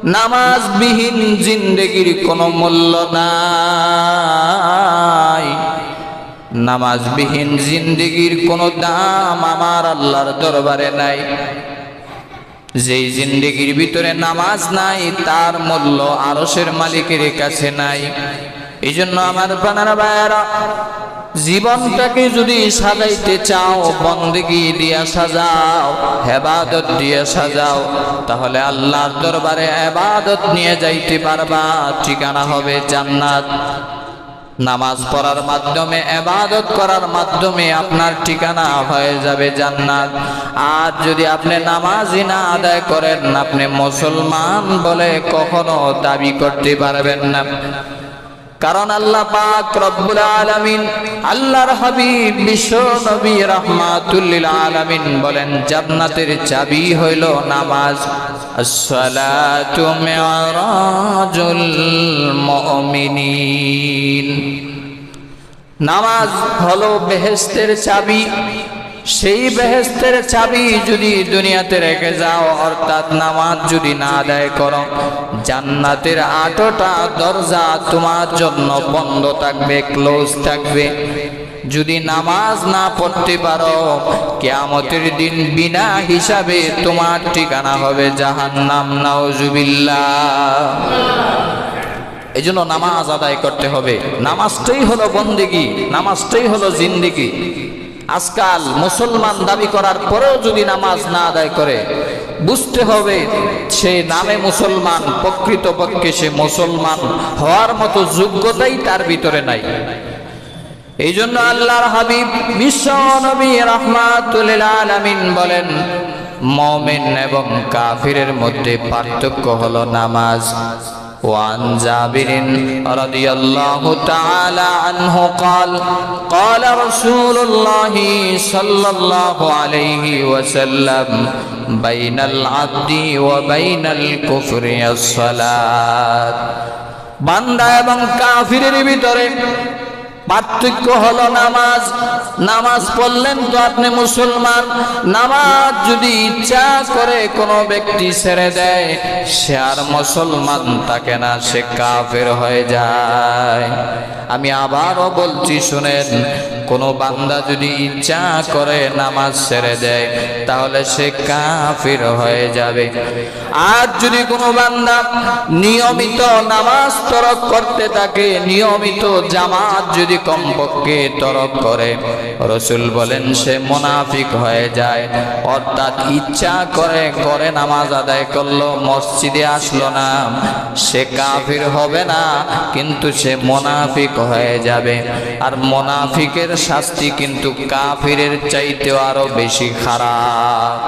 নামাজবিহীন জিন্দেগির কোনো মূল্য নাই। নামাজবিহীন জিন্দেগির কোনো দাম আমার আল্লাহর দরবারে নাই। যেই জিন্দেগির ভিতরে নামাজ নাই তার মূল্য আরশের মালিকের কাছে নাই। এই জন্য আমার প্রাণের ভাইয়েরা, জীবনটাকে যদি সাজাইতে চাও, বন্দেগি দিয়া সাজাও, ইবাদত দিয়ে সাজাও, তাহলে আল্লাহর দরবারে ইবাদত নিয়ে যাইতে পারবা, ঠিকানা হবে জান্নাত। নামাজ পড়ার মাধ্যমে, ইবাদত করার মাধ্যমে আপনার ঠিকানা হয়ে যাবে জান্নাত। আর যদি আপনি নামাজই না আদায় করেন, আপনি মুসলমান বলে কখনো দাবি করতে পারবেন না। কারণ আল্লাহ পাক রব্বুল আলামিন, আল্লাহর হাবিব বিশ্ব নবী রাহমাতুল লিল আলামিন বলেন, জান্নাতের চাবি হইল নামাজ। আসসালাতু মিরাজুল মুমিনিন। নামাজ হলো বেহেশতের চাবি। সেই বেহেশতের চাবি যদি দুনিয়াতে রেখে যাও, অর্থাৎ নামাজ যদি না আদায় করো, জান্নাতের 8টা দরজা তোমার জন্য বন্ধ থাকবে, ক্লোজ থাকবে। যদি নামাজ না পড়তে পারো, কিয়ামতের দিন বিনা হিসাবে তোমার ঠিকানা হবে জাহান্নাম। নাউজুবিল্লাহ। এই জন্য নামাজ আদায় করতে হবে। নামাজটাই হলো বন্দেগি, নামাজটাই হলো জিন্দেগি। আজকাল মুসলমান দাবি করার পরেও যদি নামাজ না আদায় করে, বুঝতে হবে সে নামে মুসলমান, প্রকৃতপক্ষে সে মুসলমান হওয়ার মতো যোগ্যতাই তার ভিতরে নাই। এই জন্য আল্লাহর হাবিব বিশ্ব নবী রাহমাতুল লিল আলামিন বলেন, মুমিন এবং কাফিরের মধ্যে পার্থক্য হলো নামাজ। وعن جابر رضي الله تعالى عنه قال قال رسول الله صلى الله عليه وسلم بين العبد وبين الكفر الصلاة। বান্দা এবং কাফিরের ভিতরে পার্থক্য হলো নামাজ। নামাজ পড়লেন তো আপনি মুসলমান। নামাজ যদি ইচ্ছা করে কোনো ব্যক্তি ছেড়ে দেয়, সে আর মুসলমান থাকে না, সে কাফের হয়ে যায়। আমি আবারও বলছি শুনেন, কোনো বান্দা যদি ইচ্ছা করে নামাজ ছেড়ে দেয়, তাহলে সে কাফের হয়ে যাবে। আর যদি কোনো বান্দা নিয়মিত নামাজ তরক করতে থাকে, নিয়মিত জামাত যদি কমপক্ষে তরক করে, রাসূল বলেন সে মুনাফিক হয়ে যায়। অর্থাৎ ইচ্ছা করে করে নামাজ আদায় করলো, মসজিদে আসলো না, সে কাফির হবে না, কিন্তু সে মুনাফিক হয়ে যাবে। আর মুনাফিকের শাস্তি কিন্তু কাফিরের চাইতেও আরো বেশি খারাপ।